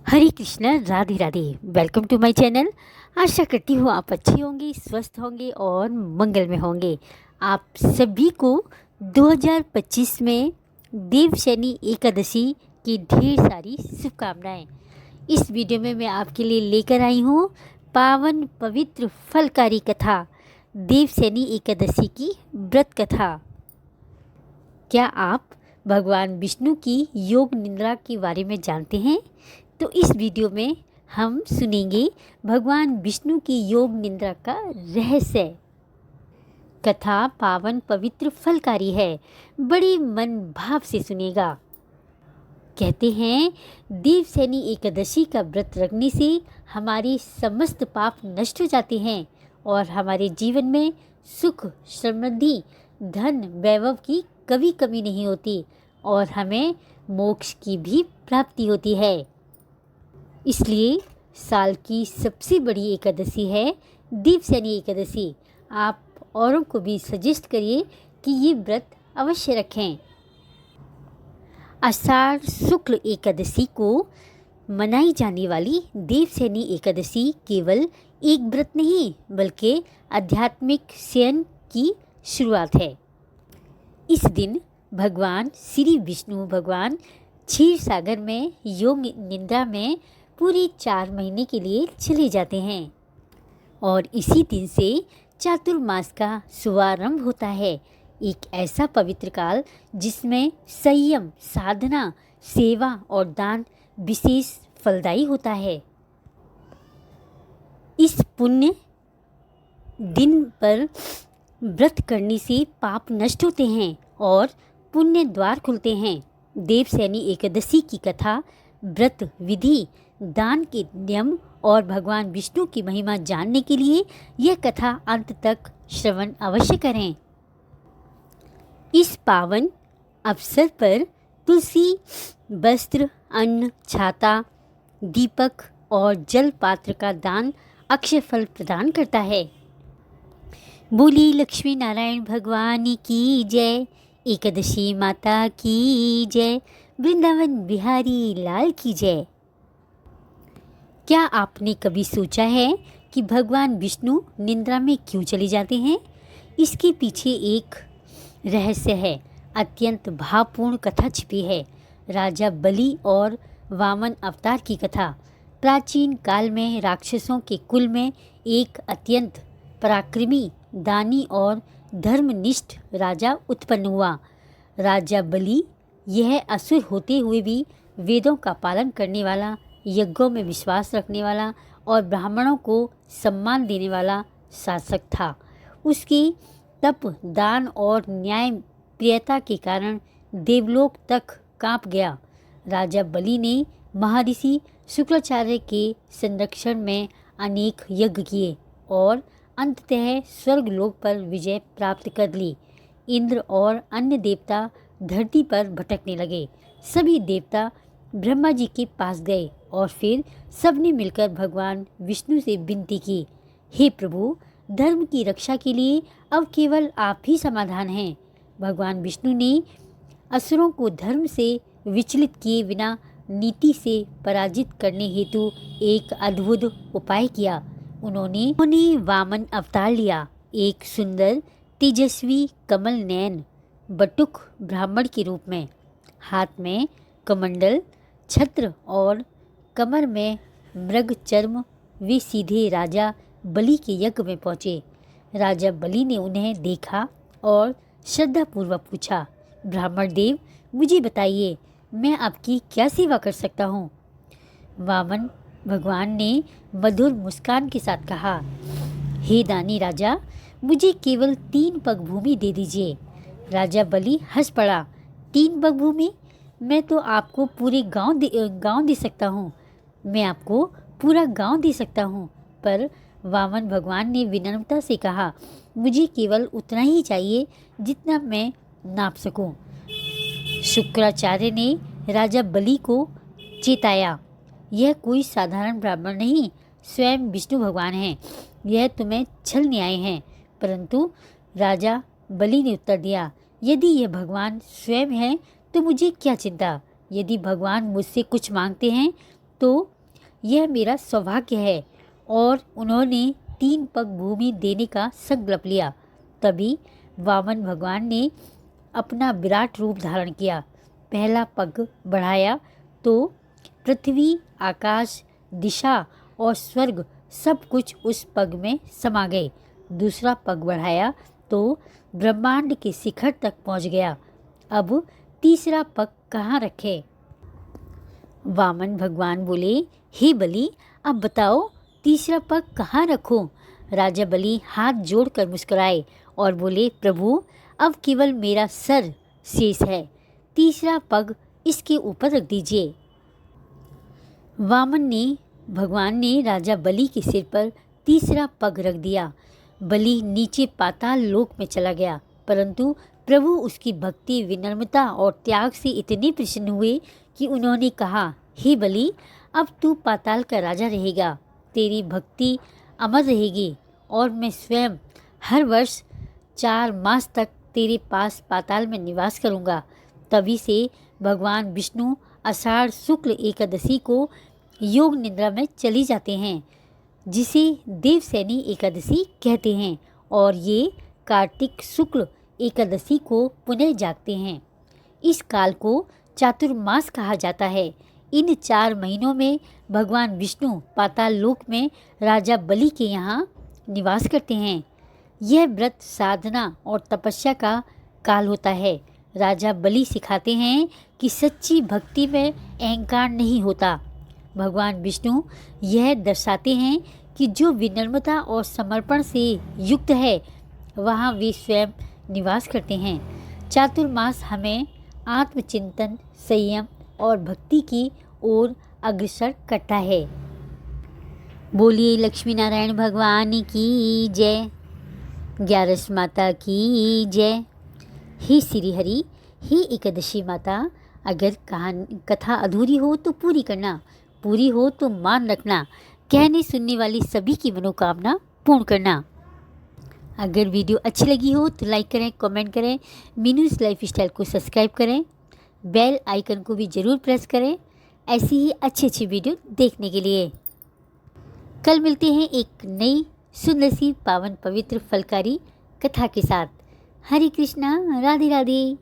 Hare Krishna, Radhe Radhe. Welcome to my channel. आशा करती हूँ आप अच्छे होंगे, स्वस्थ होंगे और मंगल में होंगे। आप सभी को 2025 में देवशयनी एकादशी की ढेर सारी शुभकामनाएं। इस वीडियो में मैं आपके लिए लेकर आई हूँ पावन पवित्र फलकारी कथा, देवशयनी एकादशी की व्रत कथा। क्या आप भगवान विष्णु की योग निद्रा के बारे में जानते हैं? तो इस वीडियो में हम सुनेंगे भगवान विष्णु की योग निद्रा का रहस्य। कथा पावन पवित्र फलकारी है, बड़े मन भाव से सुनेगा। कहते हैं देवशयनी एकादशी का व्रत रखने से हमारे समस्त पाप नष्ट हो जाते हैं और हमारे जीवन में सुख, समृद्धि, धन, वैभव की कभी कमी नहीं होती और हमें मोक्ष की भी प्राप्ति होती है। इसलिए साल की सबसे बड़ी एकादशी है देवशयनी एकादशी। आप औरों को भी सजेस्ट करिए कि ये व्रत अवश्य रखें। आषाढ़ शुक्ल एकादशी को मनाई जाने वाली देवशयनी एकादशी केवल एक व्रत नहीं बल्कि आध्यात्मिक शयन की शुरुआत है। इस दिन भगवान श्री विष्णु भगवान क्षीर सागर में योग निद्रा में पूरे 4 महीने के लिए चले जाते हैं और इसी दिन से चातुर्मास का शुभारंभ होता है। एक ऐसा पवित्र काल जिसमें संयम, साधना, सेवा और दान विशेष फलदायी होता है। इस पुण्य दिन पर व्रत करने से पाप नष्ट होते हैं और पुण्य द्वार खुलते हैं। देवशयनी एकादशी की कथा, व्रत विधि, दान के नियम और भगवान विष्णु की महिमा जानने के लिए यह कथा अंत तक श्रवण अवश्य करें। इस पावन अवसर पर तुलसी, वस्त्र, अन्न, छाता, दीपक और जल पात्र का दान अक्षय फल प्रदान करता है। बोली लक्ष्मी नारायण भगवान की जय, एकादशी माता की जय, वृंदावन बिहारी लाल की जय। क्या आपने कभी सोचा है कि भगवान विष्णु निद्रा में क्यों चले जाते हैं? इसके पीछे एक रहस्य है, अत्यंत भावपूर्ण कथा छिपी है। राजा बलि और वामन अवतार की कथा। प्राचीन काल में राक्षसों के कुल में एक अत्यंत पराक्रमी, दानी और धर्मनिष्ठ राजा उत्पन्न हुआ। राजा बलि यह असुर होते हुए भी वेदों का पालन करने वाला, यज्ञों में विश्वास रखने वाला और ब्राह्मणों को सम्मान देने वाला शासक था। उसकी तप, दान और न्याय प्रियता के कारण देवलोक तक कांप गया। राजा बलि ने महर्षि शुक्राचार्य के संरक्षण में अनेक यज्ञ किए और अंततः स्वर्गलोक पर विजय प्राप्त कर ली। इंद्र और अन्य देवता धरती पर भटकने लगे। सभी देवता ब्रह्मा जी के पास गए और फिर सबने मिलकर भगवान विष्णु से विनती की, हे प्रभु, धर्म की रक्षा के लिए अब केवल आप ही समाधान हैं। भगवान विष्णु ने असुरों को धर्म से विचलित किए बिना नीति से पराजित करने हेतु एक अद्भुत उपाय किया। उन्होंने वामन अवतार लिया, एक सुंदर, तेजस्वी, कमल नयन बटुक ब्राह्मण के रूप में। हाथ में कमंडल, छत्र और कमर में मृग चर्म। वे सीधे राजा बलि के यज्ञ में पहुँचे। राजा बलि ने उन्हें देखा और श्रद्धापूर्वक पूछा, ब्राह्मण देव, मुझे बताइए, मैं आपकी क्या सेवा कर सकता हूँ? वामन भगवान ने मधुर मुस्कान के साथ कहा, हे दानी राजा, मुझे केवल 3 पग भूमि दे दीजिए। राजा बलि हंस पड़ा, 3 पग भूमि? मैं तो आपको पूरे गांव दे सकता हूँ। मैं आपको पूरा गांव दे सकता हूँ। पर वामन भगवान ने विनम्रता से कहा, मुझे केवल उतना ही चाहिए जितना मैं नाप सकूं। शुक्राचार्य ने राजा बलि को चेताया, यह कोई साधारण ब्राह्मण नहीं, स्वयं विष्णु भगवान हैं। यह तुम्हें छलने आए हैं। परंतु राजा बलि ने उत्तर दिया, यदि यह भगवान स्वयं है तो मुझे क्या चिंता। यदि भगवान मुझसे कुछ मांगते हैं तो यह मेरा सौभाग्य है। और उन्होंने 3 पग भूमि देने का संकल्प लिया। तभी वामन भगवान ने अपना विराट रूप धारण किया। पहला पग बढ़ाया तो पृथ्वी, आकाश, दिशा और स्वर्ग सब कुछ उस पग में समा गए। दूसरा पग बढ़ाया तो ब्रह्मांड के शिखर तक पहुंच गया। अब तीसरा पग कहाँ रखे? वामन भगवान बोले, हे बलि, अब बताओ तीसरा पग कहाँ रखूं? राजा बलि हाथ जोड़कर मुस्कुराए और बोले, प्रभु, अब केवल मेरा सर शेष है। तीसरा पग इसके ऊपर रख दीजिए। भगवान ने राजा बलि के सिर पर तीसरा पग रख दिया। बलि नीचे पाताल लोक में चला गया, परंतु प्रभु उसकी भक्ति, विनम्रता और त्याग से इतने प्रसन्न हुए कि उन्होंने कहा, हे बलि, अब तू पाताल का राजा रहेगा। तेरी भक्ति अमर रहेगी और मैं स्वयं हर वर्ष 4 मास तक तेरे पास पाताल में निवास करूँगा। तभी से भगवान विष्णु आषाढ़ शुक्ल एकादशी को योग निद्रा में चली जाते हैं, जिसे देवसैनी एकादशी कहते हैं, और ये कार्तिक शुक्ल एकादशी को पुनः जागते हैं। इस काल को चातुर्मास कहा जाता है। इन 4 महीनों में भगवान विष्णु पाताल लोक में राजा बलि के यहाँ निवास करते हैं। यह व्रत साधना और तपस्या का काल होता है। राजा बलि सिखाते हैं कि सच्ची भक्ति में अहंकार नहीं होता। भगवान विष्णु यह दर्शाते हैं कि जो विनम्रता और समर्पण से युक्त है वहाँ वे स्वयं निवास करते हैं। चातुर्मास हमें आत्मचिंतन, संयम और भक्ति की ओर अग्रसर करता है। बोलिए लक्ष्मी नारायण भगवान की जय, ग्यारस माता की जय। हे श्री हरि, हे एकादशी माता, अगर कथा अधूरी हो तो पूरी करना, पूरी हो तो मान रखना, कहने सुनने वाली सभी की मनोकामना पूर्ण करना। अगर वीडियो अच्छी लगी हो तो लाइक करें, कमेंट करें, मीनूज़ लाइफस्टाइल को सब्सक्राइब करें, बेल आइकन को भी ज़रूर प्रेस करें ऐसी ही अच्छी वीडियो देखने के लिए। कल मिलते हैं एक नई सुंदर सी पावन पवित्र फलकारी कथा के साथ। हरे कृष्णा, राधे राधे।